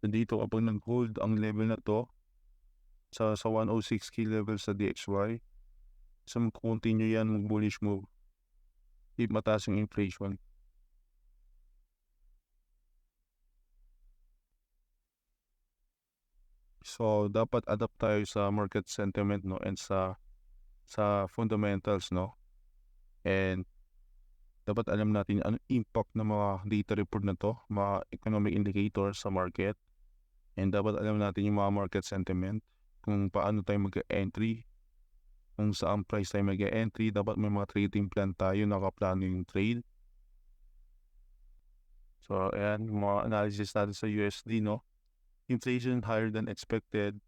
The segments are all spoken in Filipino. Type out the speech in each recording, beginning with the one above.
So dito kapag nag-hold ang level na to sa 106 key level sa DXY, so mag-continue yan mag-bullish move if mataas yung inflation. So dapat adapt tayo sa market sentiment, no, and sa fundamentals, no, and dapat alam natin ano impact ng mga data report na to, mga economic indicators sa market, and dapat alam natin yung mga market sentiment, kung paano tayo mag-entry, kung saan price tayo mag-entry, dapat may mga trading plan tayo, nakaplano yung trade. So ayan, yung mga analysis natin sa USD, no, inflation higher than expected.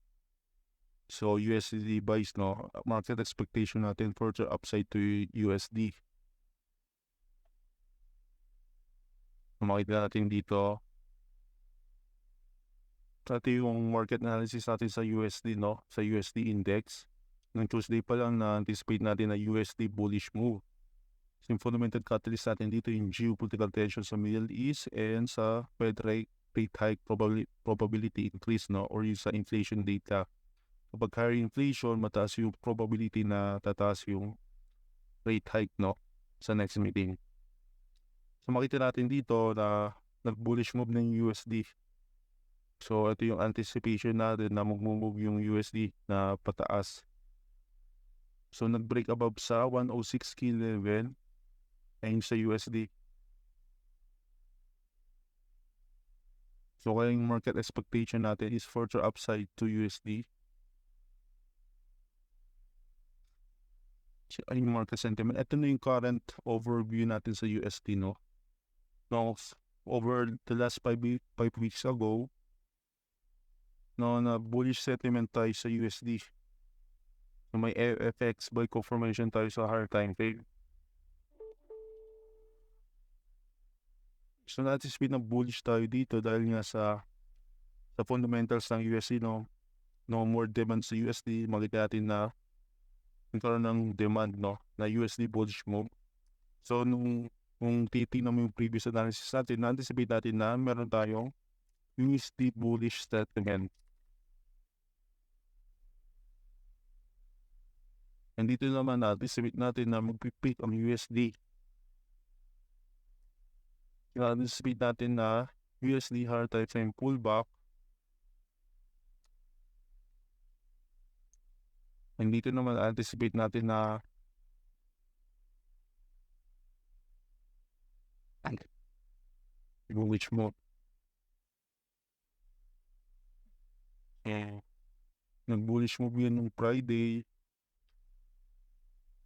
So USD buys, no, market expectation natin further upside to USD. Makita natin dito, pati yung market analysis natin sa USD, no, sa USD index. Nung Tuesday pa lang na-anticipate natin na USD bullish move. So yung fundamental catalyst natin dito yung geopolitical tension sa Middle East and sa Fed rate hike probability increase, no, or yung sa inflation data. Kapag higher inflation, mataas yung probability na tataas yung rate hike, no, sa next meeting. So makita natin dito na nag-bullish move ng USD. So ito yung anticipation natin na mag-move yung USD na pataas. So nag-break above sa 106 key level ayun sa USD. So kaya yung market expectation natin is further upside to USD. So yung market sentiment. Ito na yung current overview natin sa USD, no? No, over the last 5 weeks ago, no, na bullish sentiment tayo sa USD. So may FX buy confirmation tayo sa higher time frame. So na-anticipate na bullish tayo dito dahil nga sa fundamentals ng USD, no, no more demand sa USD. Makita natin na nagkaroon ng demand, no, na USD bullish move. So nung titignan mo yung previous analysis natin, na-anticipate natin na meron tayong USD bullish sentiment. And dito naman na-anticipate natin na mag-pick ang USD. Na-anticipate natin na USD higher time frame pullback. And dito naman anticipate natin na bullish move. Nag-bullish move yun nung Friday.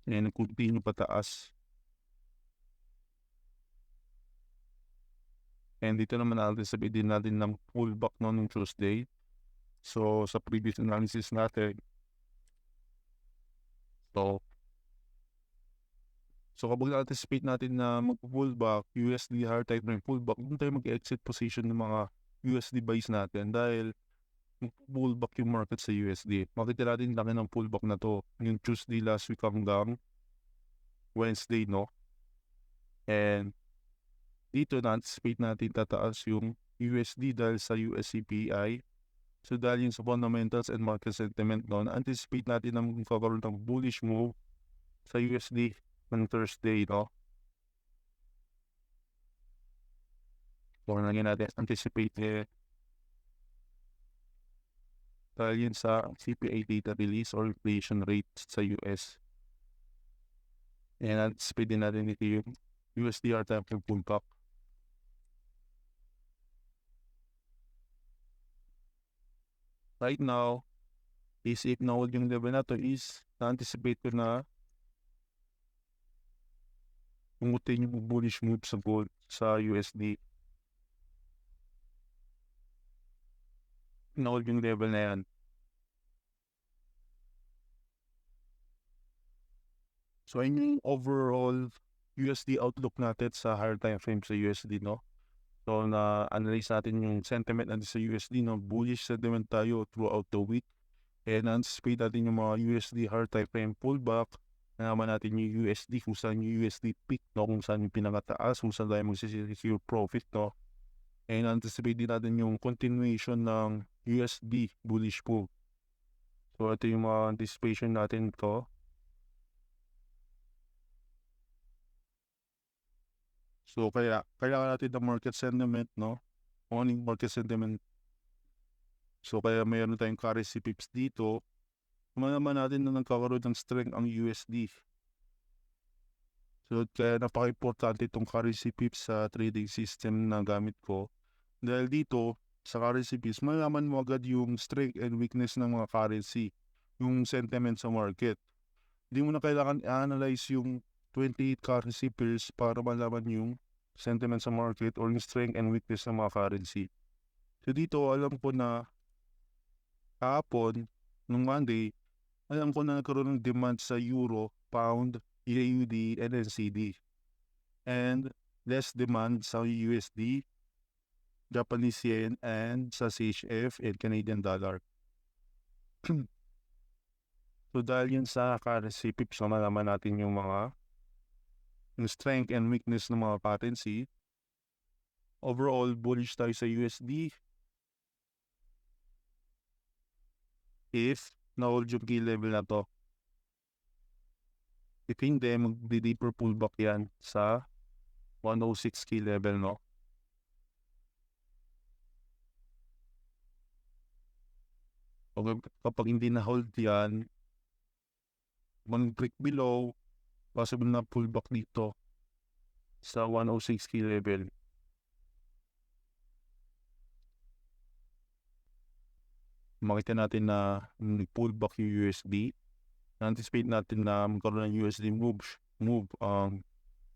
And nag-continue pataas. And dito naman anticipate din natin ng pullback nung Tuesday. So sa previous analysis natin, So kapag na-anticipate natin na mag-pullback, USD higher time frame pullback, doon tayo mag-exit position ng mga USD buys natin dahil pullback yung market sa USD. Makita natin laki ng pullback na to. Yung Tuesday last week hanggang Wednesday, no? And dito na-anticipate natin tataas yung USD dahil sa US CPI. So dahil yung sa fundamentals and market sentiment, no, na-anticipate natin na magkakaroon ng bullish move sa USD ng Thursday, no? So lagyan natin anticipate dahil yun sa CPI data release or inflation rate sa US. And anticipate din natin ito yung USDR time frame pullback. Right now, is if na-hold yung level na to is na-anticipate ko na umutin yung bullish move sa gold sa USD. Na-hold yung level na yan. So ayun yung overall USD outlook natin sa higher time frame sa USD, no? So na-analyze natin yung sentiment natin sa USD, no? Bullish sentiment tayo throughout the week. And anticipate natin yung mga USD higher time frame pullback. Nalaman natin yung USD, kung saan yung USD peak, no? Kung saan yung pinakataas, kung saan tayo magsisecure profit, no? And anticipate din natin yung continuation ng USD bullish move. So ito yung mga anticipation natin to. So kailangan natin ng market sentiment, no? Kung ano yung market sentiment. So kaya mayroon tayong currency pips dito. Naman natin na nagkakaroon ng strength ang USD. So kaya napaka-importante itong currency pips sa trading system na gamit ko. Dahil dito, sa currency pips, malaman mo agad yung strength and weakness ng mga currency, yung sentiment sa market. Hindi mo na kailangan i-analyze yung 28 currency pairs para malaman yung sentiment sa market or yung strength and weakness ng mga currency. So dito, alam ko na kahapon, nung Monday, alam ko na nagkaroon ng demand sa Euro, Pound, AUD, and NCD. And less demand sa USD, Japanese Yen, and sa CHF and Canadian Dollar. So dahil yun sa currency pips, so malaman natin yung strength and weakness ng mga currency. Overall, bullish tayo sa USD. If na-hold yung key level na to. If hindi, mag-deeper pullback yan sa 106 key level, no? Kapag hindi na-hold yan, mag-break below, possible na pullback dito sa 106 key level. Makita natin na nag-pullback yung USD. Na-anticipate natin na magkaroon ng USD move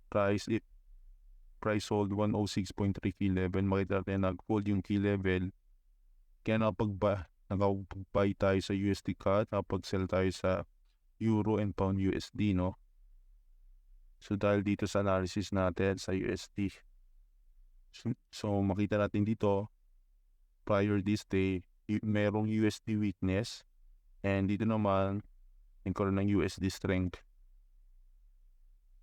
price hold 106.3 key level. Makita natin na nag-hold yung key level. Kaya nakapag-buy tayo sa USD CAD, nakapag-sell tayo sa Euro and Pound USD, no? So dahil dito sa analysis natin sa USD. So makita natin dito, prior this day, merong USD weakness. And dito naman, nagkaroon ng USD strength.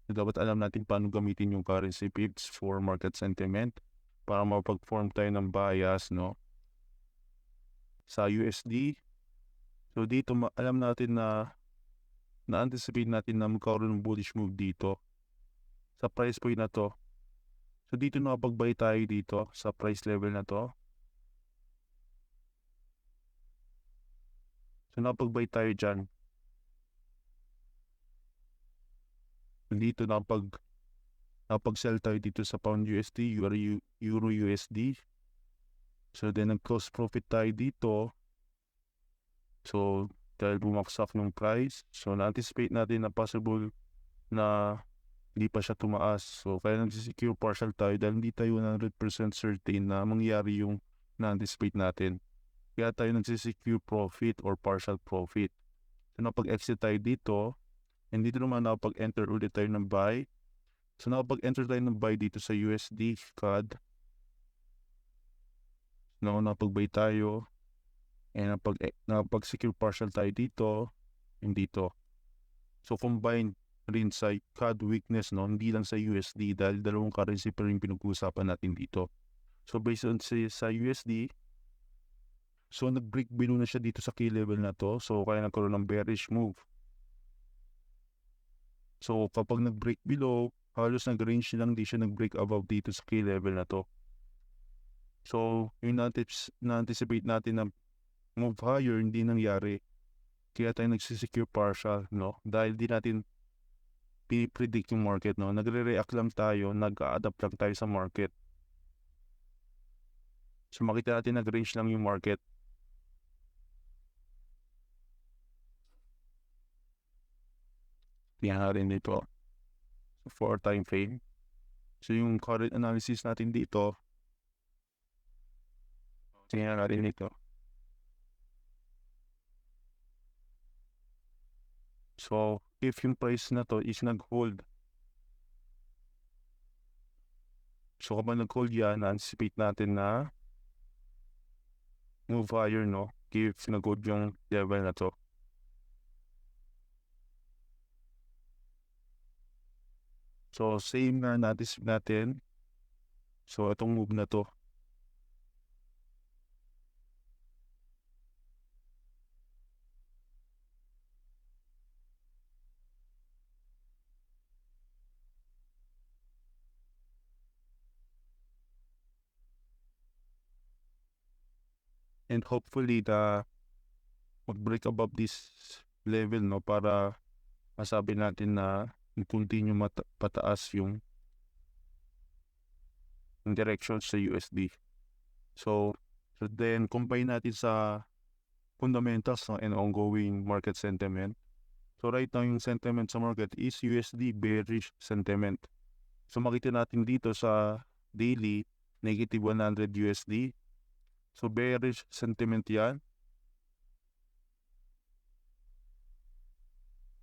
So dapat alam natin paano gamitin yung currency pips for market sentiment para mapag-form tayo ng bias, no? Sa USD. So dito alam natin na-anticipate natin na magkaroon ng bullish move dito sa price point na to. So dito nakapag-buy tayo dito sa price level na to. So nakapag-buy tayo dyan. Dito nakapag-sell tayo dito sa Pound USD, Euro USD. So then nag-close profit tayo dito. So dahil bumaksak ng price, so na-anticipate natin na possible na hindi pa siya tumaas. So kaya nagsisecure partial tayo dahil hindi tayo 100% certain na mangyari yung na-anticipate natin. Kaya tayo nagsisecure profit or partial profit. So napag-exit tayo dito, and dito naman nakapag-enter ulit tayo ng buy. So nakapag-enter tayo ng buy dito sa USD CAD. Napag-buy tayo, and napag-secure partial tayo dito and dito. So combined rin sa CAD weakness, no? Hindi lang sa USD dahil dalawang currency pa rin pinag-uusapan natin dito. So based on sa USD, so nag-break below na siya dito sa key level na to. So kaya nagkaroon ng bearish move. So kapag nag-break below, halos nag-range lang, di siya nag-break above dito sa key level na to. So yung na-anticipate natin na move higher, hindi nangyari. Kaya tayo nagsisecure partial, no? Dahil di natin predict yung market, no? Nagre-react lang tayo, nag-a-adapt lang tayo sa market. So makita natin nag-range lang yung market. Tingnan natin dito. So 4 time frame. So yung current analysis natin dito, tingnan natin dito. So if yung price na to is nag-hold, so kapag nag-hold yan, na-anticipate natin na move higher, no? If nag-hold yung level na to. So same na natin. So itong move na to. and hopefully na mag-break above this level, no, para masabi natin na continue pataas yung direction sa USD. So then combine natin sa fundamentals, no, and ongoing market sentiment. So right now yung sentiment sa market is USD bearish sentiment. So makita natin dito sa daily negative 100 USD. So bearish sentiment yan.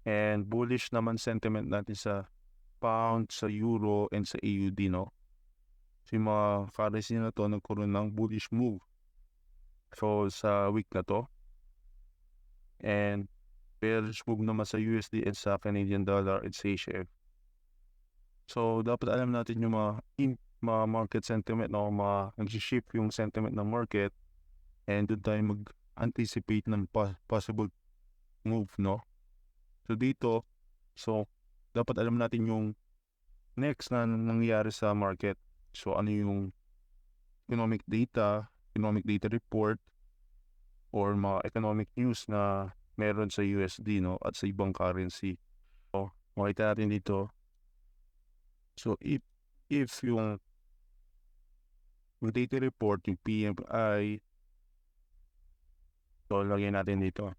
And bullish naman sentiment natin sa pound, sa euro, and sa AUD, no? So yung mga currency na to nagkaroon ng bullish move. So sa week na to. And bearish move naman sa USD and sa Canadian dollar and CHF. So dapat alam natin yung mga market sentiment, no? Nag-shift yung sentiment ng market, and doon tayo mag-anticipate ng possible move, no? So dito, dapat alam natin yung next na nangyayari sa market. So ano yung economic data report, or mga economic news na meron sa USD, no, at sa ibang currency. So makita natin dito. So if yung data report, yung PMI, so lagyan natin dito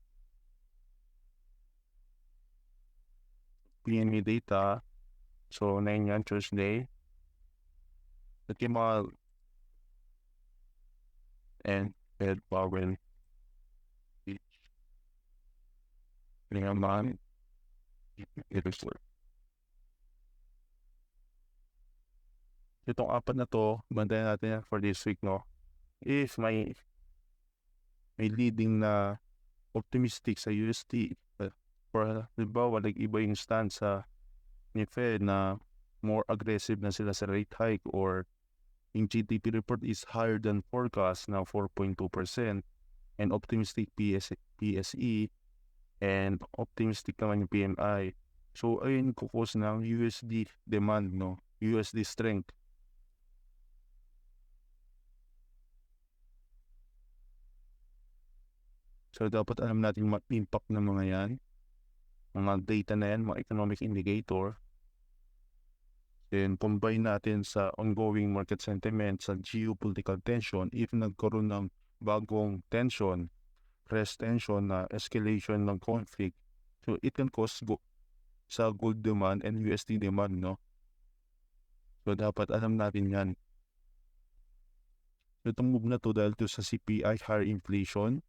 PMI data. So 9 yan, Tuesday. That came out and Fed Powell naman itong apat na to, bantayan natin yan for this week, no? If may leading na optimistic sa USD, for halimbawa nag-iba yung stance sa ni Fed na more aggressive na sila sa rate hike, or yung GDP report is higher than forecast na 4.2%, and optimistic PSE, and optimistic naman yung PMI. So ayun kukos ng USD demand, no? USD strength. So dapat alam natin yung impact ng mga yan, mga data na yan, mga economic indicator. Then combine natin sa ongoing market sentiment, sa geopolitical tension. If nagkaroon ng bagong tension, press tension na escalation ng conflict, so it can cause sa gold demand and USD demand, no? So dapat alam natin yan. Itong move na to dahil to sa CPI, higher inflation,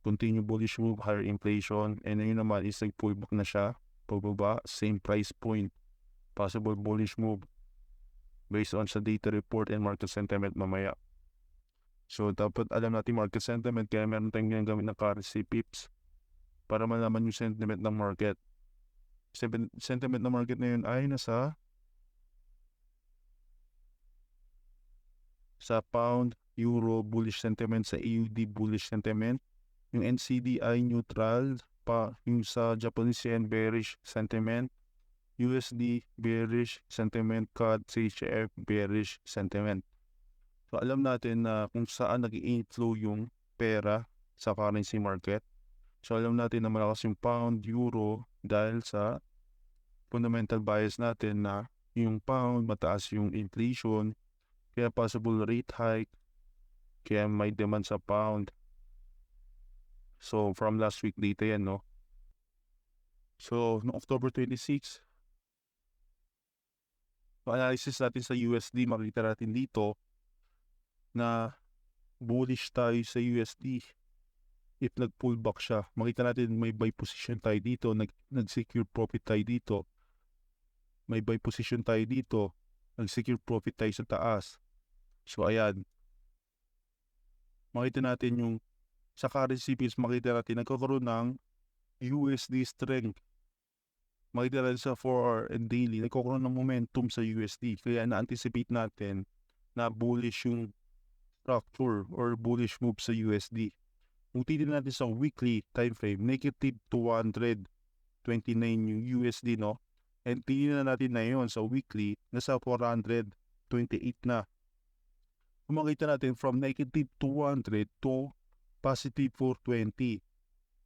continue bullish move, higher inflation, and yun naman is nag-pullback na siya, pababa, same price point, possible bullish move based on sa data report and market sentiment mamaya. So dapat alam natin market sentiment, kaya meron tayong ginagamit ng currency pips para malaman yung sentiment ng market. Sentiment ng market na yun ay nasa sa pound, euro bullish sentiment, sa AUD bullish sentiment, yung NCDI neutral, yung sa Japanese yen bearish sentiment, USD bearish sentiment, CAD, CHF bearish sentiment. So alam natin na kung saan nag-inflow yung pera sa currency market. So alam natin na malakas yung pound, euro, dahil sa fundamental bias natin na yung pound, mataas yung inflation, kaya possible rate hike, kaya may demand sa pound. So from last week data yan, no? So no October 26, analysis natin sa USD, makita natin dito na bullish tayo sa USD. If nag-pullback siya, makita natin may buy position tayo dito, nag-secure profit tayo dito. May buy position tayo dito, nag-secure profit tayo sa taas. So ayan, makita natin yung sa currency piece, makita natin nagkakaroon ng USD strength. Makita natin sa 4-hour and daily, nagkakaroon ng momentum sa USD. Kaya na-anticipate natin na bullish yung structure or bullish move sa USD. Kung titignan natin sa weekly time frame, negative 229 yung USD, no? And titignan natin na yun sa weekly, nasa 428 na. Kung makita natin from negative 200 to positive 420.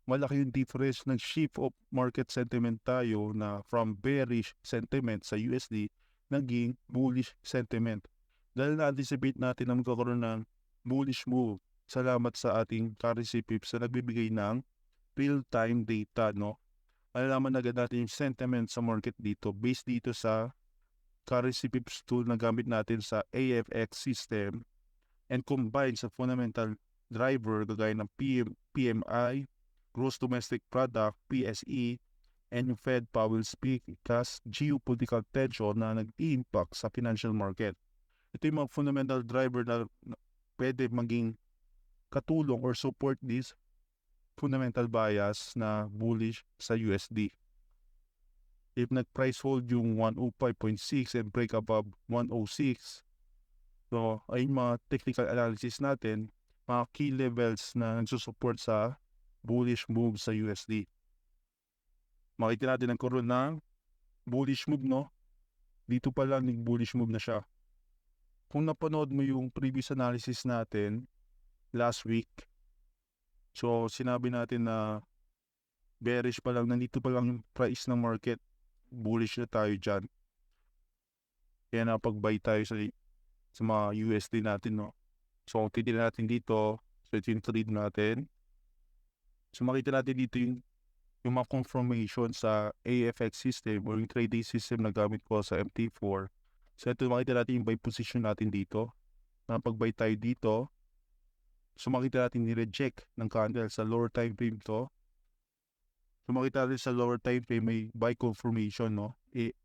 Malaki yung difference ng shift of market sentiment tayo na from bearish sentiment sa USD naging bullish sentiment. Dahil na-anticipate natin na magkakaroon ng bullish move. Salamat sa ating currency pips na nagbibigay ng real-time data, no? Malalaman agad natin yung sentiment sa market dito based dito sa currency pips tool na gamit natin sa AFX system and combined sa fundamental driver gagaya ng PMI, Gross Domestic Product, PSE, and yung Fed Powell speak plus geopolitical tension na nag-impact sa financial market. Ito yung mga fundamental driver na pwede maging katulong or support this fundamental bias na bullish sa USD. If nag-price hold yung 105.6 and break above 106, so ay mga technical analysis natin, mga key levels na nagsusupport sa bullish move sa USD. Makita natin ang karoon ng bullish move, no? Dito pa lang bullish move na siya. Kung napanood mo yung previous analysis natin last week, so sinabi natin na bearish pa lang, nandito pa lang yung price ng market, bullish na tayo dyan. Kaya napag-buy tayo sa mga USD natin, no? So kung titignan natin dito, so ito yung trade natin. So makita natin dito yung mga confirmation sa AFX system or yung trading system na gamit ko sa MT4. So ito makita natin yung buy position natin dito. Napag-buy tayo dito. So makita natin ni-reject ng candle sa lower time frame to. So makita natin sa lower time frame may buy confirmation, no?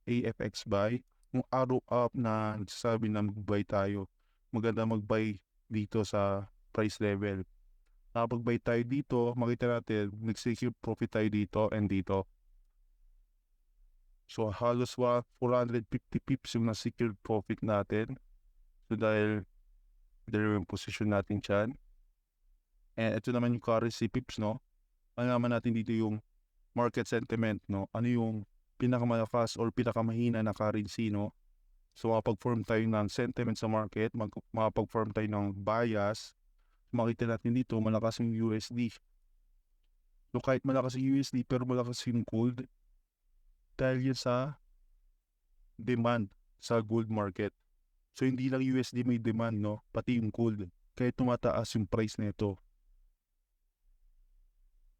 AFX buy. Yung arrow up na nagsasabi na mag-buy tayo. Maganda mag-buy dito sa price level. Nakapag-buy tayo dito, makita natin nag-secure profit tayo dito and dito. So halos 450 pips yung na-secure profit natin. So dahil there yung position natin dyan. And ito naman yung currency pips, no? Malaman natin dito yung market sentiment, no? Ano yung pinakamalakas or pinakamahina na currency, no? So makapag-form tayo ng sentiment sa market, makapag-form tayo ng bias. Makita natin dito, malakas yung USD. So kahit malakas yung USD pero malakas yung gold, dahil yun sa demand sa gold market. So hindi lang USD may demand, no? Pati yung gold. Kaya tumataas yung price nito.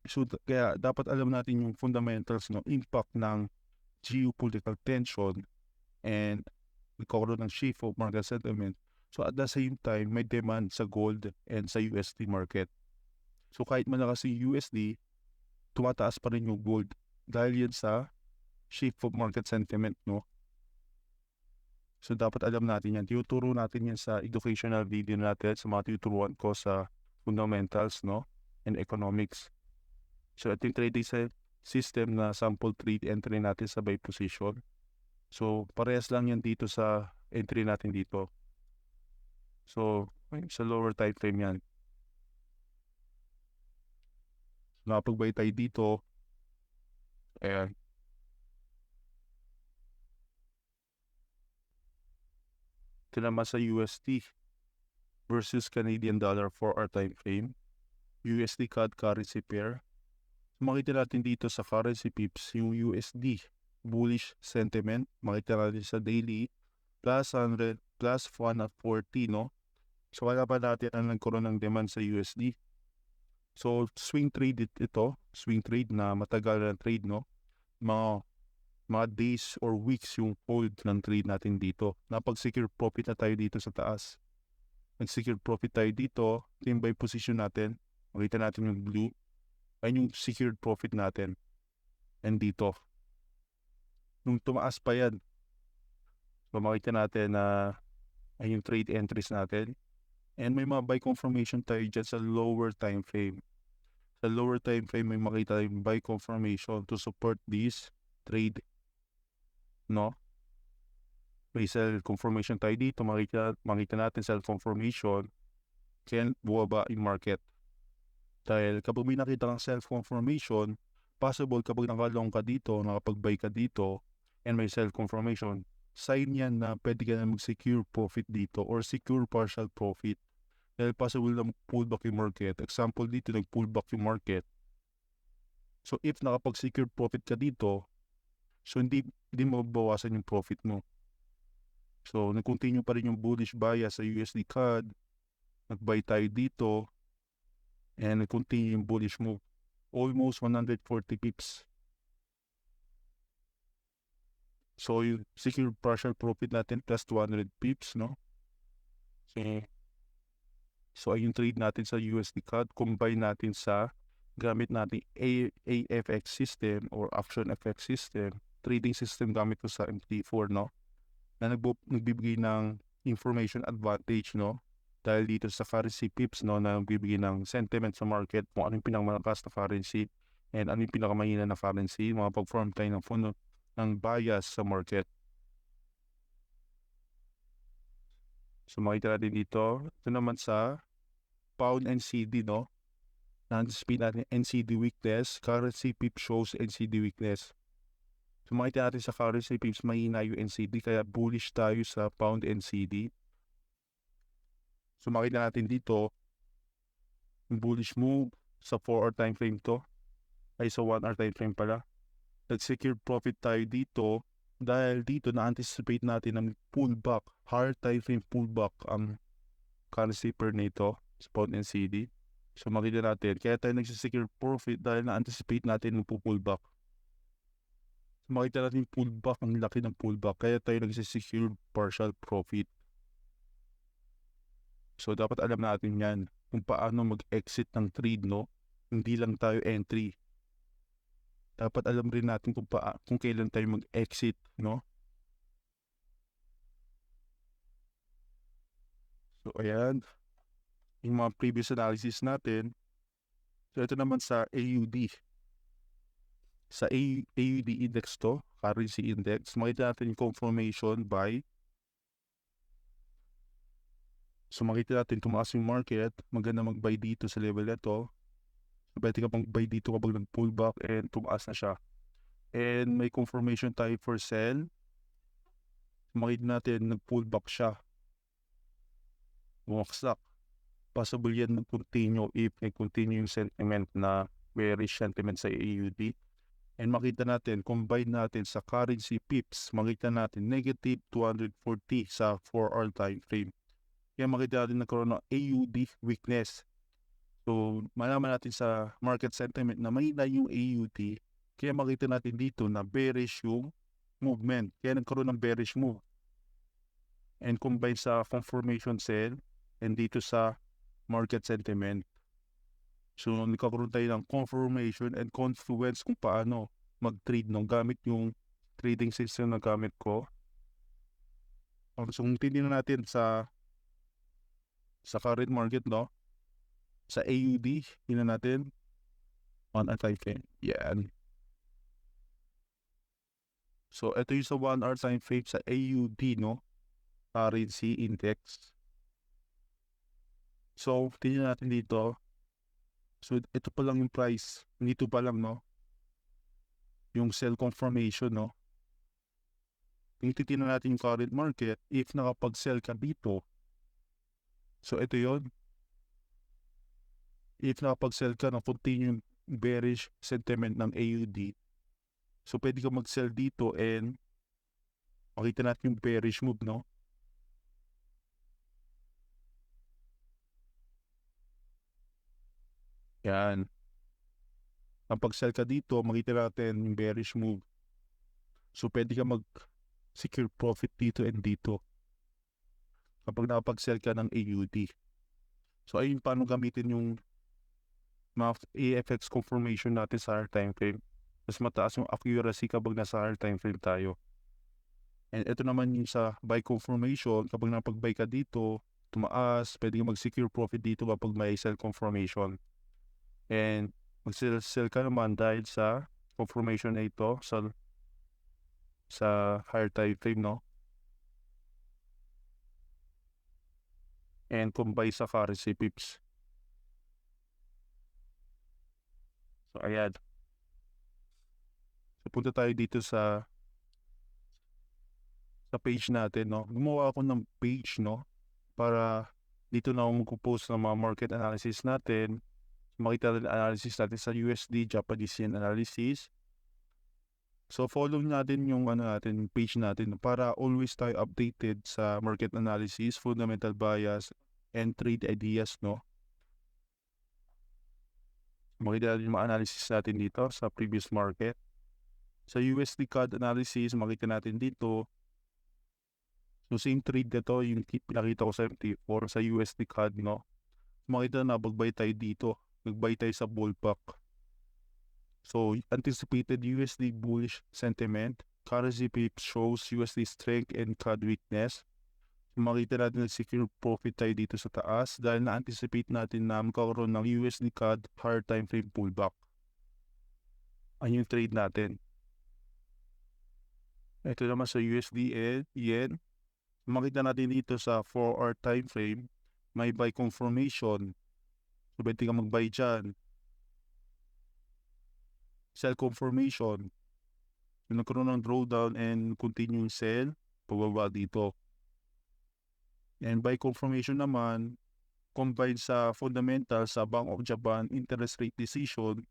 So kaya dapat alam natin yung fundamentals, no? Impact ng geopolitical tension and nagkakaroon ng shift of market sentiment. So at the same time, may demand sa gold and sa USD market. So kahit malakas yung USD, tumataas pa rin yung gold dahil yan sa shift of market sentiment, no? So dapat alam natin yan. Tinuturo natin yan sa educational video natin, sa mga tinuturuan ko sa fundamentals, no? And economics. So ito yung trading system na sample trade entry natin sa buy position. So parehas lang yan dito sa entry natin dito. So sa lower time frame yan. So nakapag-buy tayo dito. Ayan. Ito naman sa USD versus Canadian dollar for our time frame. USD CAD currency pair. So makita natin dito sa currency pips yung USD bullish sentiment. Makita natin sa daily plus 100 plus 140, no? So kaya pa natin ang nagkaroon ng demand sa USD. So swing trade ito, swing trade na matagal na trade, no? Mga days or weeks yung hold ng trade natin dito. Napag-secure profit na tayo dito sa taas. Nag-secure profit tayo dito, ito yung buy position natin. Makita natin yung blue. Ayun yung secured profit natin. And dito. Nung tumaas pa yan, so makita natin na ay yung trade entries natin. And may mga buy confirmation tayo dyan sa lower time frame. Sa lower time frame may makita yung buy confirmation to support this trade, no? May sell confirmation tayo dito, makita natin sell confirmation, kaya buwaba yung market. Dahil kapag may nakita kang sell confirmation, possible kapag nakalong ka dito, nakapag-buy ka dito, and may sell confirmation, sign yan na pwede ka na mag-secure profit dito or secure partial profit. dahil possible na pullback yung market. Example dito, nag-pullback yung market. So if nakapag-secure profit ka dito, so hindi mababawasan yung profit mo. So nag-continue pa rin yung bullish bias sa USD CAD, nag-buy tayo dito, and nag-continue yung bullish move. Almost 140 pips. So yung secure partial profit natin plus 200 pips, no? So ay yung trade natin sa USD CAD, combine natin sa gamit natin AFX system or Action FX system, trading system gamit ko sa MT4, no? Na nagbibigay ng information advantage, no? Dahil dito sa currency pips, no, na nagbibigay ng sentiment sa market kung ano yung pinakamalakas na currency and ano yung pinakamahina na currency, pag-form tayo ng funnel ng bias sa market. So makita natin dito, ito naman sa Pound NCD, no? Na-anticipate natin NCD weakness, currency pip shows NCD weakness. So makita natin sa currency pips, mahina yung NCD, kaya bullish tayo sa Pound NCD. So makita natin dito, yung bullish move sa 4-hour time frame to, ay sa 1-hour time frame pala. Nag-secure profit tayo dito, dahil dito na-anticipate natin ng pullback, higher time frame pullback ang currency pair nito sa Pound NCD. So makita natin, kaya tayo nagsisecure profit dahil na-anticipate natin ng pullback. So makita natin pullback, ang laki ng pullback, kaya tayo nagsisecure partial profit. So dapat alam natin yan, kung paano mag-exit ng trade, no? Hindi lang tayo entry. Dapat alam rin natin kung kailan tayo mag-exit, no? So ayan, yung mga previous analysis natin. So ito naman sa AUD. Sa AUD index to, currency index, makita natin yung confirmation buy. So makita natin tumaas yung market, maganda mag-buy dito sa level na to. So pwede ka mag-buy dito kapag nag-pullback and tumaas na siya. And may confirmation tayo for sell. Makita natin nag-pullback siya. Bumaksak. Possible yan mag-continue if may continue yung sentiment na bearish sentiment sa AUD. And makita natin, combine natin sa currency pips, makita natin negative 240 sa 4-hour time frame. Kaya makita natin nagkaroon ng AUD weakness. So malaman natin sa market sentiment na mahina yung AUD, kaya makita natin dito na bearish yung movement. Kaya nagkaroon ng bearish move. And combine sa confirmation sell and dito sa market sentiment. So nagkakaroon tayo ng confirmation and confluence kung paano mag-trade nung gamit yung trading system na gamit ko. So kung tingnan natin sa current market, no? Sa AUD, tingnan natin on a time frame. Yan. So ito yung sa 1-hour time frame sa AUD, no? Currency index. So tingnan natin dito. So ito pa lang yung price. Dito pa lang, no? Yung sell confirmation, no? Tingnan natin yung current market. If nakapag-sell ka dito, so ito yon. If nakapag-sell ka ng continuing bearish sentiment ng AUD, so pwede ka mag-sell dito and makita natin yung bearish move, no? Yan. Kapag sell ka dito, makita natin yung bearish move. So pwede ka mag-secure profit dito and dito kapag nakapag-sell ka ng AUD. So ayun paano gamitin yung mga AFX confirmation natin sa higher time frame. Mas mataas yung accuracy kapag nasa higher time frame tayo. And ito naman yung sa buy confirmation, kapag napag-buy ka dito, tumaas, pwede ka mag-secure profit dito kapag may sell confirmation. And mag-sell ka naman dahil sa confirmation na ito sa higher time frame, no? And combine sa currency pips. So ayan. So punta tayo dito sa page natin, no? Gumawa ako ng page, no? Para Dito na ako magpo-post ng mga market analysis natin. Makita rin analysis natin sa USD, Japanese yen analysis. So follow natin yung natin, page natin para always tayo updated sa market analysis, fundamental bias, and trade ideas, no? Makita natin yung mga analysis natin dito sa previous market. Sa USD CAD analysis, makita natin dito. So same trade na to, yung pinakita ko sa MT4 sa USD CAD, no? Makita na mag-buy tayo dito. Nag-buy tayo sa ballpark. So anticipated USD bullish sentiment. Currency pips shows USD strength and CAD weakness. Makita natin nag-secure profit tayo dito sa taas dahil na-anticipate natin na magkakaroon ng USD CAD higher time frame pullback. Ayun yung trade natin. Ito naman sa USD yen. Makita natin dito sa 4-hour time frame, may buy confirmation. So pwede ka mag-buy dyan. Sell confirmation. Yung nagkaroon ng drawdown and continuing sell, pababa dito. And buy confirmation naman, combined sa fundamental sa Bank of Japan interest rate decision,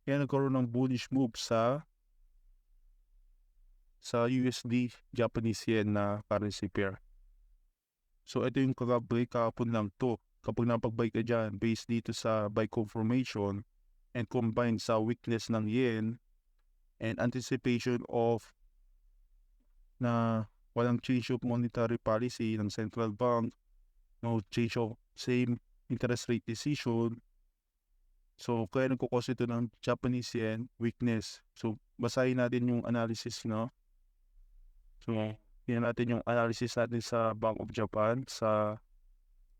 kaya nagkaroon ng bullish move sa USD Japanese yen na currency pair. So ito yung kagabay kahapon lang to. Kapag napag-buy ka dyan, based dito sa buy confirmation and combined sa weakness ng yen and anticipation of na walang change of monetary policy ng central bank, no change of same interest rate decision. So kaya nagkukos ito ng Japanese yen weakness. So basahin natin yung analysis, no? So tingnan natin yung analysis natin sa Bank of Japan sa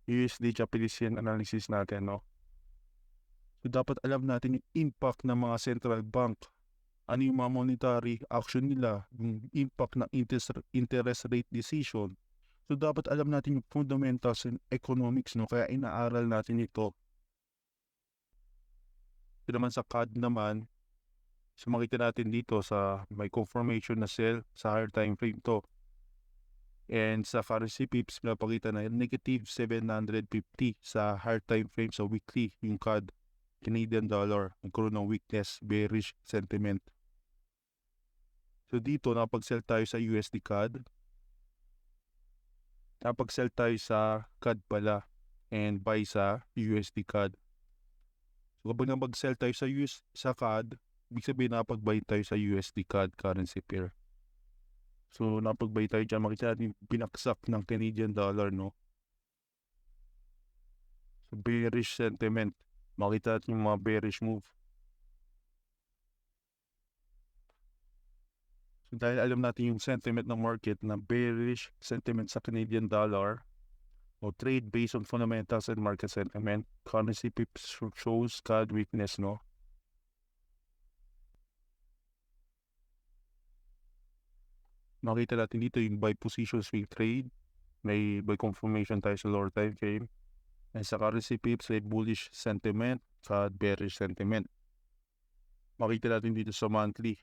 USD Japanese yen analysis natin, no? So dapat alam natin yung impact ng mga central bank. Ano yung mga monetary action nila, yung impact ng interest rate decision. So dapat alam natin yung fundamentals in economics, no? Kaya inaaral natin ito. Ito naman sa CAD naman, so makita natin dito sa may confirmation na sell sa higher time frame to. And sa currency pips, pinapakita na negative 750 sa higher time frame sa weekly, yung CAD, Canadian dollar, nagkaroon ng weakness, bearish sentiment. So dito, napag-sell tayo sa USD CAD. Napag-sell tayo sa CAD pala and buy sa USD CAD. So kapag napag-sell tayo sa CAD, ibig sabihin napag-buy tayo sa USD CAD currency pair. So napag-buy tayo dyan, makita natin binaksak ng Canadian dollar, no? So bearish sentiment. Makita natin yung mga bearish move. So dahil alam natin yung sentiment ng market na bearish sentiment sa Canadian dollar o trade based on fundamentals and market sentiment, currency pips shows CAD weakness, no? Makita natin dito yung buy position swing trade. May buy confirmation tayo sa lower time frame. And sa currency pips, may bullish sentiment, CAD bearish sentiment. Makita natin dito sa monthly.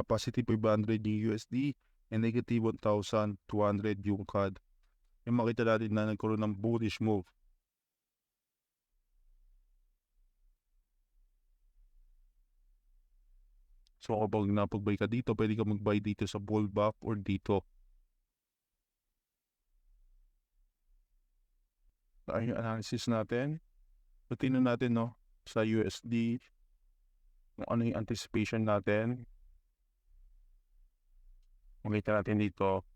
Positive 500 yung USD and negative 1,200 yung CAD. Yung makita natin na nagkaroon ng bullish move. So kapag napag-buy ka dito, pwede ka mag-buy dito sa bullback or dito. Ay, yung analysis natin. So tingnan natin, no, sa USD, kung ano yung anticipation natin. Makita natin dito.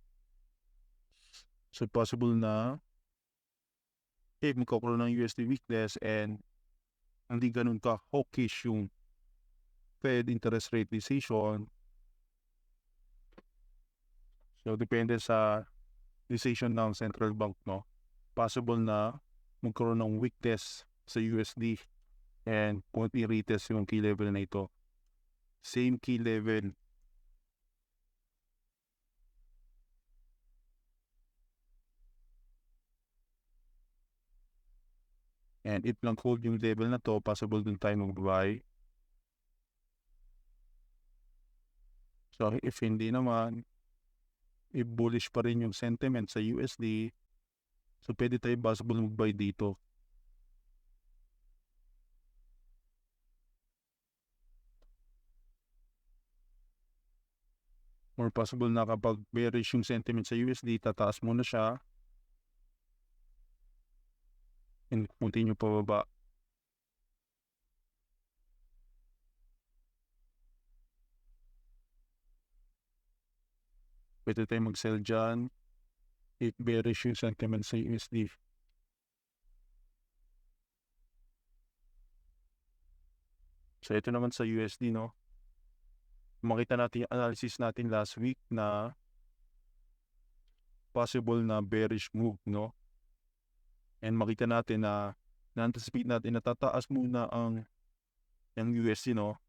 So possible na magkakaroon ng USD weakness and hindi ganun ka hawkish yung Fed interest rate decision. So depende sa decision ng central bank, no? Possible na magkaroon ng weakness sa USD and kung i-retest yung key level na ito. Same key level. And if lang hold yung level na to, possible din tayo mag-buy. So if hindi naman, if bullish pa rin yung sentiment sa USD, So pwede tayo possible mag-buy dito. More possible na kapag bearish yung sentiment sa USD, tataas muna siya and continue pababa. Pwede tayo mag-sell dyan if bearish yung sentiment sa USD. So ito naman sa USD, no? Makita natin yung analysis natin last week na possible na bearish move, no? And makita natin na na-anticipate natin na tataas muna ang USD, no?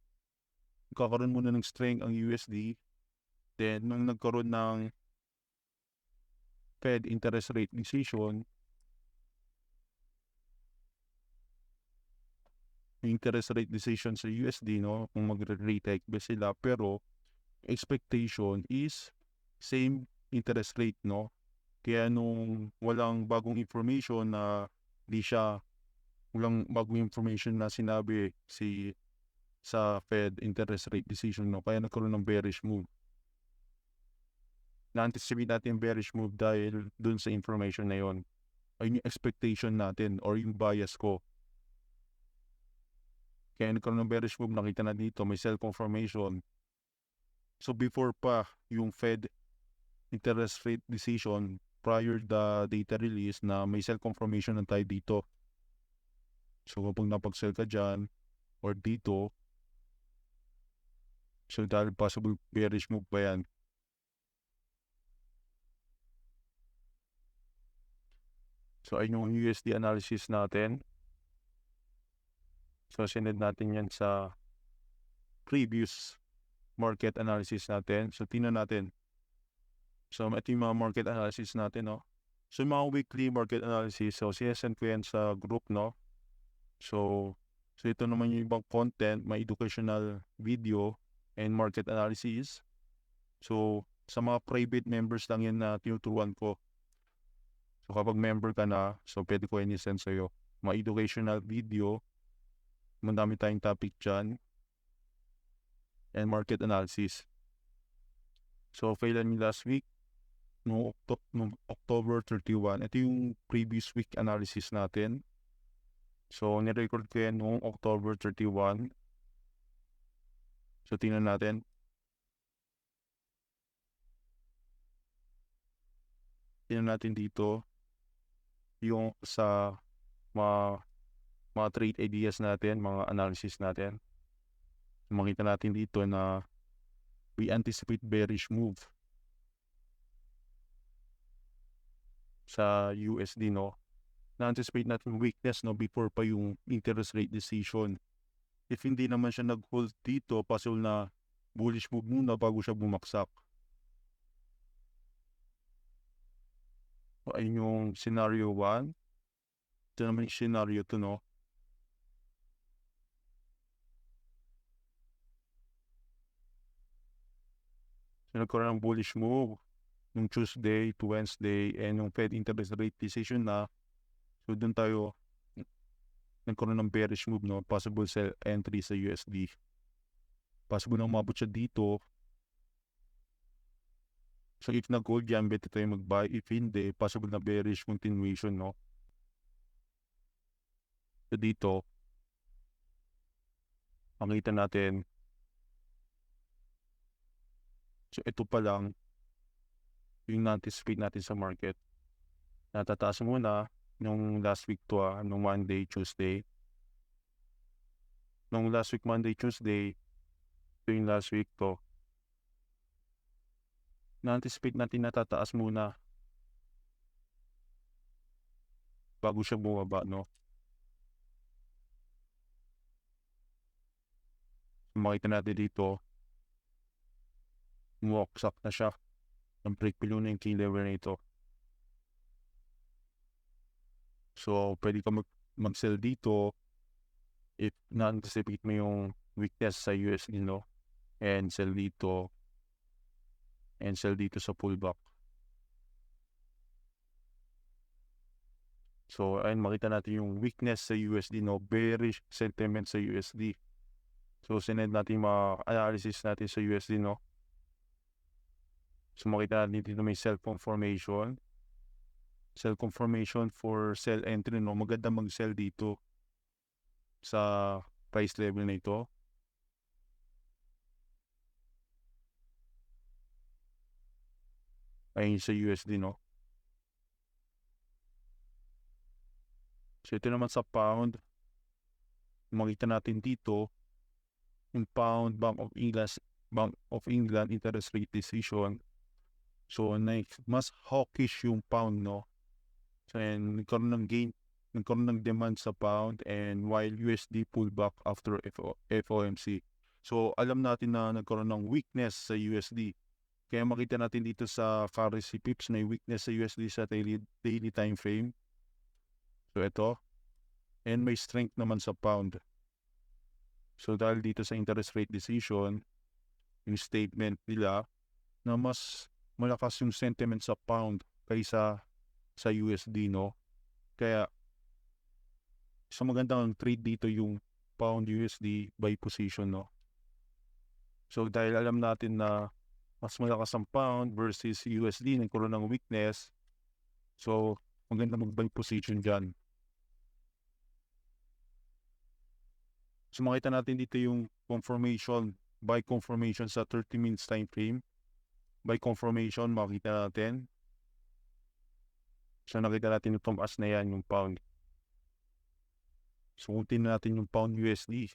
Kakaroon muna ng strength ang USD. Then, nung nagkaroon ng Fed interest rate decision, interest rate decision sa USD, no? Kung mag-rate hike ba sila, pero expectation is same interest rate, no? Kaya nung walang bagong information na walang bagong information na sinabi sa Fed interest rate decision, no? Kaya nagkaroon ng bearish move. Na-anticipate natin yung bearish move dahil dun sa information na yon. Ayun yung expectation natin or yung bias ko. Kaya nagkaroon ng bearish move, nakita na dito, may sell confirmation. So before pa yung Fed interest rate decision, prior the data release na may sell confirmation na tayo dito. So kapag napag-sell ka dyan or dito, so dahil possible bearish move pa yan. So ayun yung USD analysis natin. So sinend natin yan sa previous market analysis natin. So tingnan natin. So ito yung mga market analysis natin, no? So yung mga weekly market analysis, so sinasend ko yan sa group, no? So ito naman yung ibang content, may educational video and market analysis. So sa mga private members lang yan na tinuturuan ko. So kapag member ka na, so pwede ko yan i-send sa'yo. Mga educational video, madami tayong topic dyan, and market analysis. So kailan yung last week? Noong October 31. Ito yung previous week analysis natin. So nirecord ko yan noong October 31. So tingnan natin. Tingnan natin dito yung sa mga trade ideas natin, mga analysis natin. Makita natin dito na we anticipate bearish move sa USD, no? Na-anticipate natin weakness, no, before pa yung interest rate decision. If hindi naman siya nag-hold dito, possible na bullish move muna bago siya bumaksak. So, ayun yung scenario 1. Ito naman yung scenario 2, no? So, nagkaroon ng bullish move nung Tuesday to Wednesday and yung Fed interest rate decision na. So, dun tayo nagkaroon ng bearish move, no? Possible sell entry sa USD. Possible na umabot siya dito. So, if nag-hold yan, better tayo mag-buy. If hindi, possible na bearish continuation, no? So, dito, makita natin. So, ito pa lang yung na-anticipate natin sa market. Natataas muna nung last week to, nung Monday, Tuesday. Nung last week, Monday, Tuesday, ito yung last week to. Na-anticipate natin natataas muna bago siya bumaba, no? Makita natin dito, walksack na siya. Break below na yung key level na ito. So, pwede ka mag-sell dito if na-anticipate mo yung weakness sa USD, no? And sell dito sa pullback. So, ayun, makita natin yung weakness sa USD, no? Bearish sentiment sa USD. So, sinend natin yung mga analysis natin sa USD, no? So, makita natin dito may sell confirmation. Sell confirmation for sell entry, no? Maganda mag-sell dito sa price level na ito. Ayun sa USD, no? So, ito naman sa pound. Makita natin dito yung pound Bank of England interest rate decision. So, mas hawkish yung pound, no? So, and nagkaroon ng gain, nagkaroon ng demand sa pound, and while USD pullback after FOMC. So, alam natin na nagkaroon ng weakness sa USD. Kaya makita natin dito sa currency pips na weakness sa USD sa daily time frame. So, ito. And may strength naman sa pound. So, dahil dito sa interest rate decision, yung statement nila na mas malakas yung sentiment sa pound kaysa sa USD, no? Kaya, sa magandang trade dito yung pound USD by position, no? So, dahil alam natin na mas malakas ang pound versus USD, nagkaroon ng weakness. So, maganda mag-buy position dyan. So, makita natin dito yung confirmation, buy confirmation sa 30 minutes time frame. Buy confirmation, makita natin. So, nakita natin yung tumaas na yan, yung pound. Sukutin natin yung pound USD.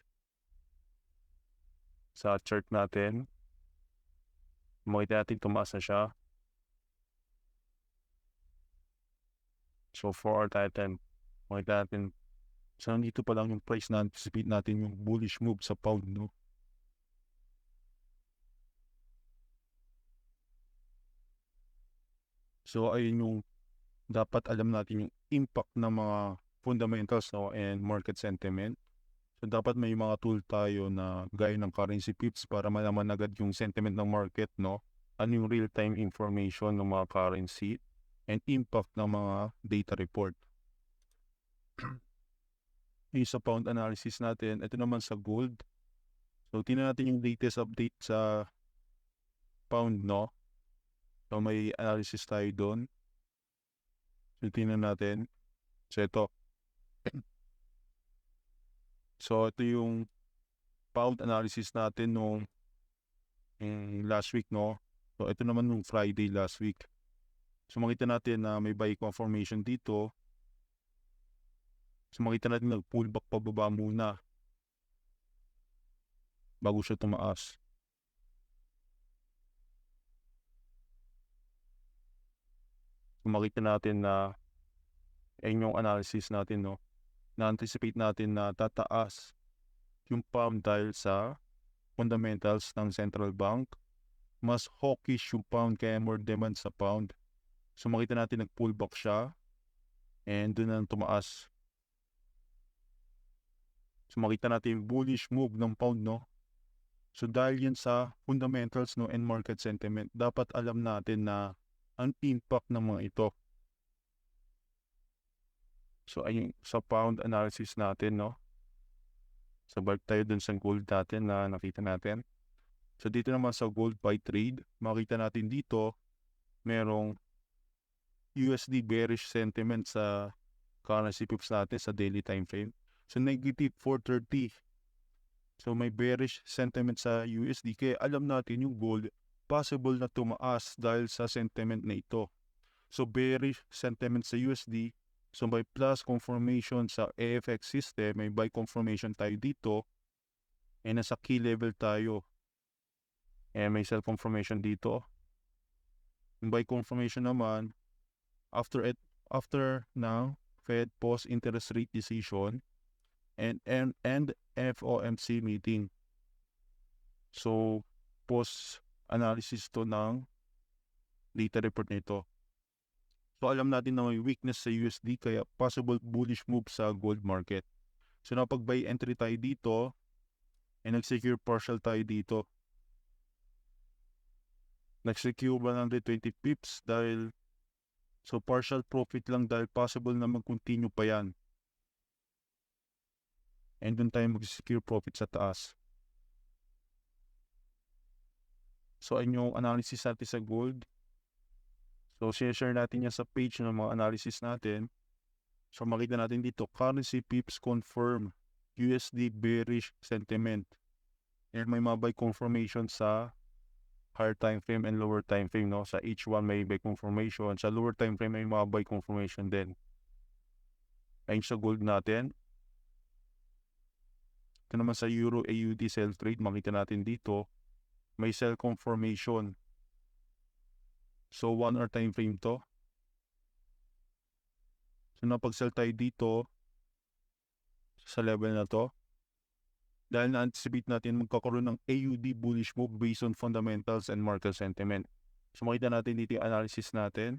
Sa chart natin, makita natin tumaas na siya. So, for our titan, makita natin, so nandito pa lang yung price na anticipate natin yung bullish move sa pound, no? So, ayun yung dapat alam natin yung impact ng mga fundamentals, no, and market sentiment. So, dapat may mga tool tayo na gaya ng currency pips para malaman agad yung sentiment ng market, no? Ano yung real-time information ng mga currency and impact ng mga data report. Yung sa pound analysis natin, ito naman sa gold. So, tingnan natin yung latest update sa pound, no? So, may analysis tayo doon. So, tingnan natin. So, ito. So, ito yung pound analysis natin nung last week, no? So, ito naman nung Friday last week. So, makita natin na may buy confirmation dito. So, makita natin nag-pullback pababa muna bago siya tumaas. So, makita natin na ayun yung analysis natin, no? Na-anticipate natin na tataas yung pound dahil sa fundamentals ng central bank. Mas hawkish yung pound kaya more demand sa pound. So, makita natin nag-pullback siya and doon na tumaas. So, makita natin yung bullish move ng pound, no? So, dahil yan sa fundamentals, no, and market sentiment, dapat alam natin na ang impact ng mga ito. So, ayun sa pound analysis natin, no? So, balik tayo dun sa gold natin na nakita natin. So, dito naman sa gold buy trade, makita natin dito, merong USD bearish sentiment sa currency pips natin sa daily time frame. So, negative 430. So, may bearish sentiment sa USD. Kaya alam natin yung gold, possible na tumaas dahil sa sentiment na ito. So, bearish sentiment sa USD. So, may plus confirmation sa AFX system. May buy confirmation tayo dito. And nasa key level tayo. And may sell confirmation dito. Yung buy confirmation naman, after now, Fed pause interest rate decision and FOMC meeting. So, post analysis to ng data report nito. So, alam natin na may weakness sa USD kaya possible bullish move sa gold market. So, napag-buy entry tayo dito and nag-secure partial tayo dito. Nag-secure 120 pips dahil So partial profit lang dahil possible na mag-continue pa yan. And doon tayo mag-secure profit sa taas. So ayun yung analysis natin sa gold. So share natin yan sa page ng mga analysis natin. So makita natin dito, currency pips confirm USD bearish sentiment. And may mga buy confirmation sa higher time frame and lower time frame, no? Sa H1 may buy confirmation, sa lower time frame may mga buy confirmation din. Ayun sa gold natin. Ito naman sa Euro AUD sell trade, makita natin dito, may sell confirmation. So 1 hour time frame to. So napag-sell tayo dito sa level na to. Dahil na-anticipate natin magkakaroon ng AUD bullish move based on fundamentals and market sentiment. So makita natin dito yung analysis natin.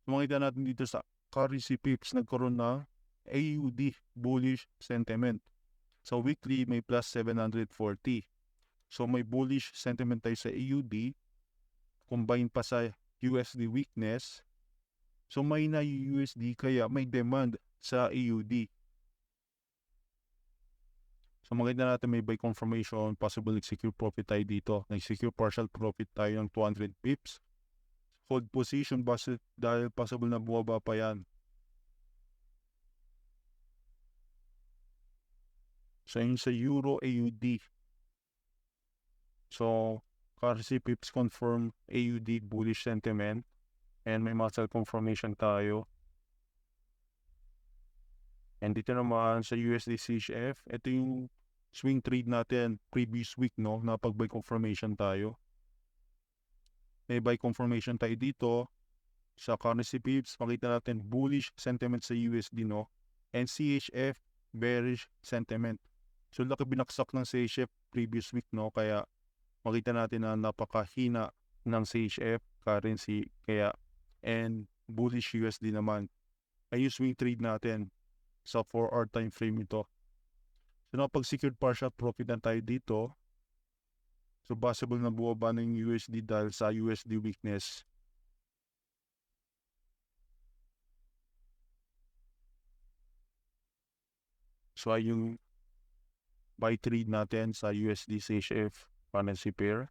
So makita natin dito sa currency pips nagkaroon ng AUD bullish sentiment. So weekly may plus 740. So may bullish sentiment tayo sa AUD. Combine pa sa USD weakness. So may na USD kaya may demand sa AUD. So makita natin may buy confirmation, possible nag-secure profit tayo dito. Nag-secure partial profit tayo ng 200 pips. Hold position dahil possible na bumaba pa yan. So yun sa Euro AUD. So currency pips confirm AUD bullish sentiment. And may muscle confirmation tayo. And dito naman sa USD CHF, ito yung swing trade natin previous week, no? Napag-buy confirmation tayo. May buy confirmation tayo dito sa currency pips. Makita natin bullish sentiment sa USD, no? And CHF bearish sentiment. So laki binaksak ng CHF previous week, no? Kaya makita natin na napakahina ng CHF currency, kaya and bullish USD naman. Ay yung swing trade natin sa 4-hour time frame ito. So napag-secured partial profit na tayo dito. So possible na buwaba ng USD dahil sa USD weakness. So ay yung buy trade natin sa USD CHF currency pair.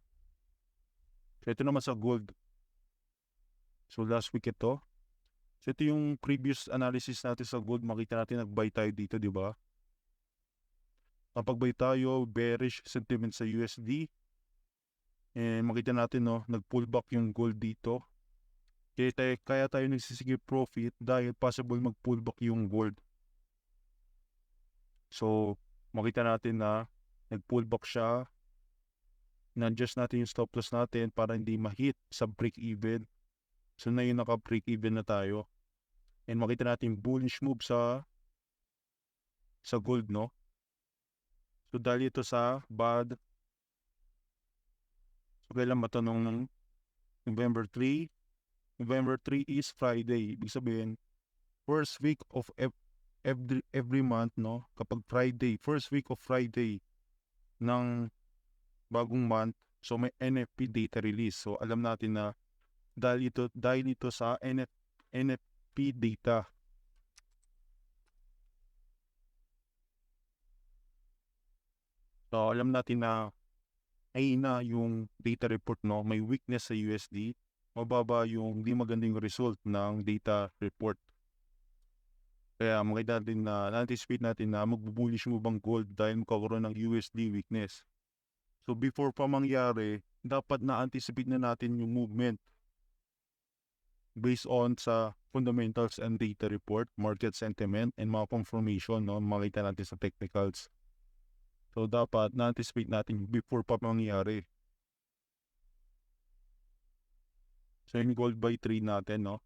So ito naman sa gold. So last week ito. So ito yung previous analysis natin sa gold. Makita natin nag-buy tayo dito, di ba? Napag-buy tayo, bearish sentiment sa USD. And makita natin, no, nag-pull back yung gold dito. Kaya tayo nagsisige profit dahil possible mag-pull back yung gold. So makita natin na nag-pull back siya. Na-adjust natin yung stop loss natin para hindi ma-hit sa break-even. So na yung naka-break-even na tayo. And makita natin bullish move sa gold, no? So dahil ito sa bad. So kailan matanong ng November 3? November 3 is Friday. Ibig sabihin, first week of every month, no? Kapag Friday, first week of Friday ng bagong month, so may NFP data release. So alam natin na dahil ito sa NFP data. So alam natin na ay na yung data report, no? May weakness sa USD. Mababa yung di magandang result ng data report. Kaya makita natin na na-anticipate natin na mag-bullish move ang gold dahil magkakaroon ng USD weakness. So before pa mangyari, dapat na-anticipate na natin yung movement based on sa fundamentals and data report, market sentiment, and mga confirmation, no? Makita natin sa technicals. So dapat na-anticipate natin before pa mangyari. So yung gold buy trade natin, no?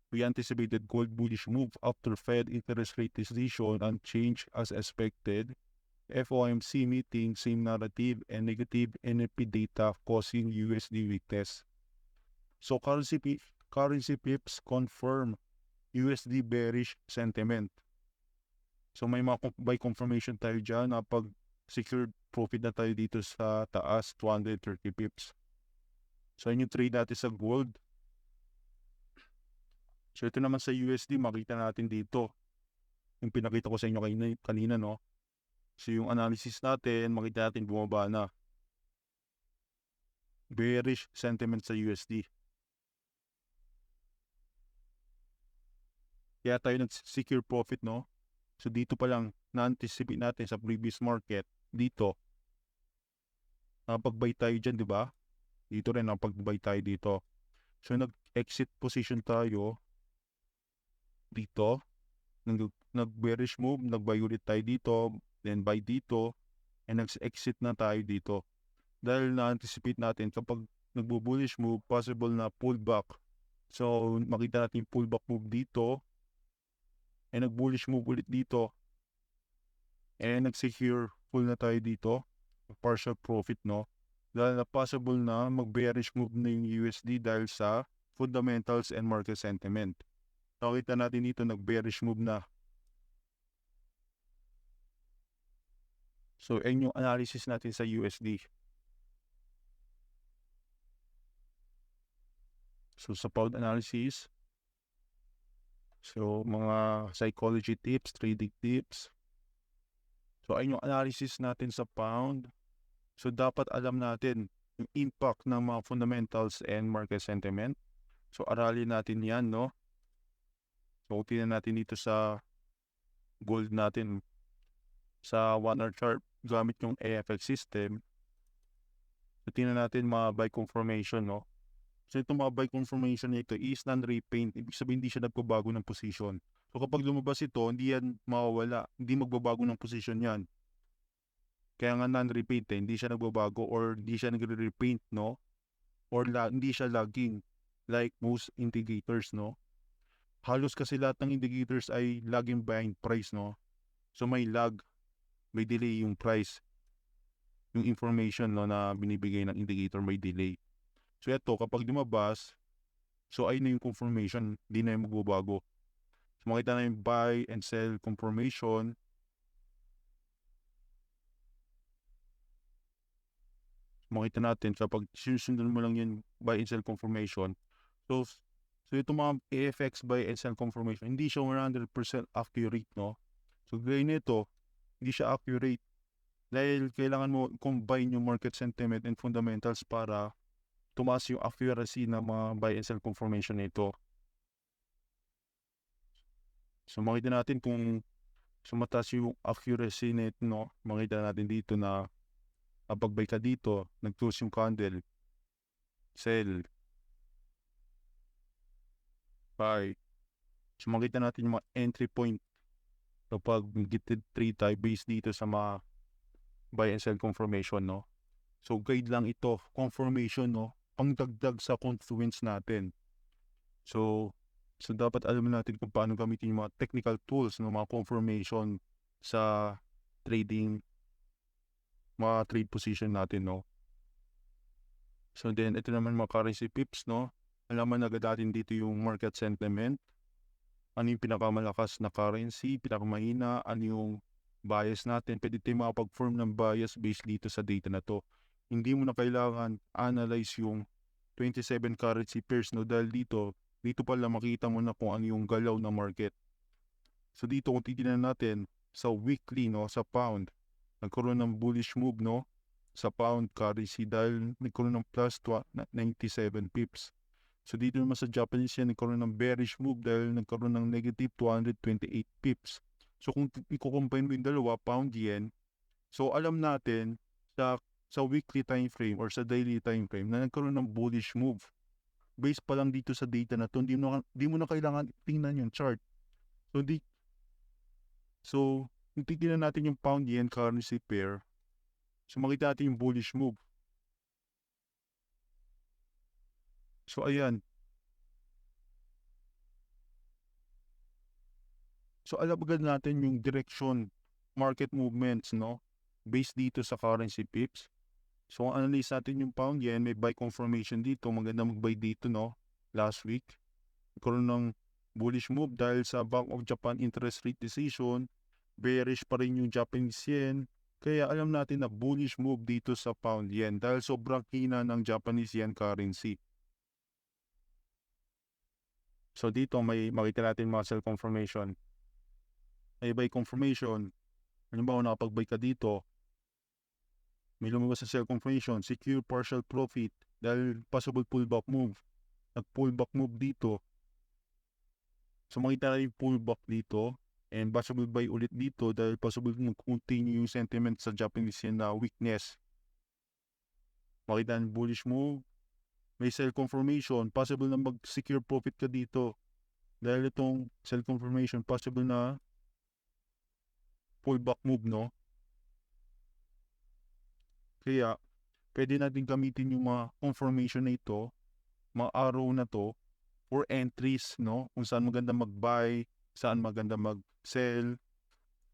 We anticipated gold bullish move after Fed interest rate decision unchanged as expected. FOMC meeting, same narrative and negative NFP data causing USD weakness. So currency pips confirm USD bearish sentiment. So may mga buy confirmation tayo dyan na pag secured profit na tayo dito sa taas, 230 pips. So yun yung trade natin sa gold. So ito naman sa USD, makita natin dito, yung pinakita ko sa inyo kanina, no? So yung analysis natin, makita natin bumaba na. Bearish sentiment sa USD. Kaya tayo nag-secure profit, no? So dito pa lang, na-anticipate natin sa previous market, dito, nakapag-buy tayo dyan, di ba? Dito rin, nakapag-buy tayo dito. So nag-exit position tayo dito. Nag-bearish move, nag-buy ulit tayo dito, then buy dito, and nag-exit na tayo dito. Dahil na-anticipate natin kapag nagbo-bullish move, possible na pullback. So makita natin yung pullback move dito, and nag-bullish move ulit dito, and nag-secure full na tayo dito, partial profit, no? Dahil na possible na mag-bearish move na yung USD dahil sa fundamentals and market sentiment. Nakita natin dito nag-bearish move na. So, ayun yung analysis natin sa USD. So, sa pound analysis, so mga psychology tips, trading tips. So, ayun yung analysis natin sa pound. So, dapat alam natin yung impact ng mga fundamentals and market sentiment. So, aralin natin yan, no? So, tingnan natin dito sa gold natin sa 1-hour chart gamit yung AFX system. So, tingnan natin mga buy confirmation, no? So, itong mga buy confirmation nito is non-repaint. Ibig sabihin, hindi siya nagbabago ng position. So, kapag lumabas ito, hindi yan mawawala. Hindi magbabago ng position yan. Kaya nga non-repaint, hindi siya nagbabago or hindi siya nagre-repaint, no? Or hindi siya lagging like most indicators, no? Halos kasi lahat ng indicators ay lagging behind price, no? So, may lag, may delay yung price. Yung information, no, na binibigay ng indicator may delay. So, ito, kapag lumabas, so ayun na yung confirmation, hindi na yung magbabago. So, makita na yung buy and sell confirmation. Makita natin kapag sinusundan mo lang yung buy and sell confirmation. So itong mga AFX buy and sell confirmation, hindi siya 100% accurate, no? So gaya nito, hindi siya accurate dahil kailangan mo combine yung market sentiment and fundamentals para tumaas yung accuracy ng mga buy and sell confirmation nito. So makita natin kung sumataas yung accuracy nito, no? Makita natin dito na kapag buy ka dito, nag-close yung candle, sell, buy. So makita natin yung mga entry point kapag gifted trade tayo based dito sa mga buy and sell confirmation, no? So guide lang ito, confirmation, no? Pangdagdag sa confluence natin. So dapat alam natin kung paano gamitin yung mga technical tools, no? Mga confirmation sa trading, mga trade position natin, no? So then ito naman mga currency pips, no? Alaman agad natin dito yung market sentiment. Ano yung pinakamalakas na currency, pinakamahina, ano yung bias natin. Pwede tayo makapag-form ng bias based dito sa data na to. Hindi mo na kailangan analyze yung 27 currency pairs, no? Dahil dito pala makita mo na kung ano yung galaw ng market. So dito kung titignan natin sa weekly, no, sa pound, nagkaroon ng bullish move, no, sa pound currency dahil nagkaroon ng plus 97 pips. So dito naman sa Japanese yen, nagkaroon ng bearish move dahil nagkaroon ng negative 228 pips. So kung i-combine mo yung dalawa, pound yen, so alam natin sa weekly time frame or sa daily time frame na nagkaroon ng bullish move. Based pa lang dito sa data na to, hindi mo na kailangan tingnan yung chart. So kung titignan natin yung pound yen currency pair, so makita natin yung bullish move. So ayan. So alam agad natin yung direction, market movements, no? Based dito sa currency pips. So kung analyze natin yung pound yen, may buy confirmation dito. Maganda mag-buy dito, no? Last week. Nagkaroon ng bullish move dahil sa Bank of Japan interest rate decision. Bearish pa rin yung Japanese yen. Kaya alam natin na bullish move dito sa pound yen dahil sobrang hina ng Japanese yen currency. So dito may makita natin mga sell confirmation. May buy confirmation. Halimbawa nakapag-buy ka dito, may lumabas sa sell confirmation, secure partial profit dahil possible pullback move. Nag-pullback move dito. So makita natin yung pullback dito and possible buy ulit dito dahil possible mag-continue yung sentiment sa Japanese yen na weakness. Makita natin bullish move. May sell confirmation, possible na mag-secure profit ka dito. Dahil itong sell confirmation, possible na pullback move, no? Kaya, pwede natin gamitin yung mga confirmation na ito, mga arrow na to, for entries, no? Kung saan maganda mag-buy, saan maganda mag-sell,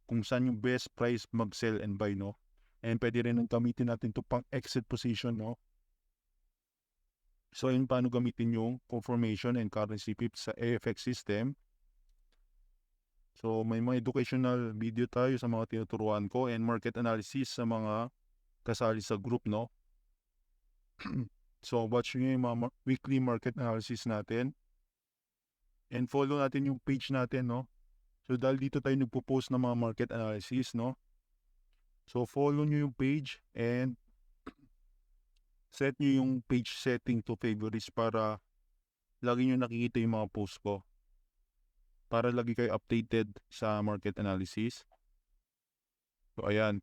kung saan yung best price mag-sell and buy, no? And pwede rin gamitin natin to pang exit position, no? So, yun paano gamitin yung confirmation and currency pips sa AFX system. So, may mga educational video tayo sa mga tinuturuan ko and market analysis sa mga kasali sa group, no? So, watch nyo yung mga weekly market analysis natin. And follow natin yung page natin, no? So, dahil dito tayo nagpo-post ng mga market analysis, no? So, follow nyo yung page and set nyo yung page setting to favorites para lagi nyo nakikita yung mga post ko. Para lagi kayo updated sa market analysis. So, ayan.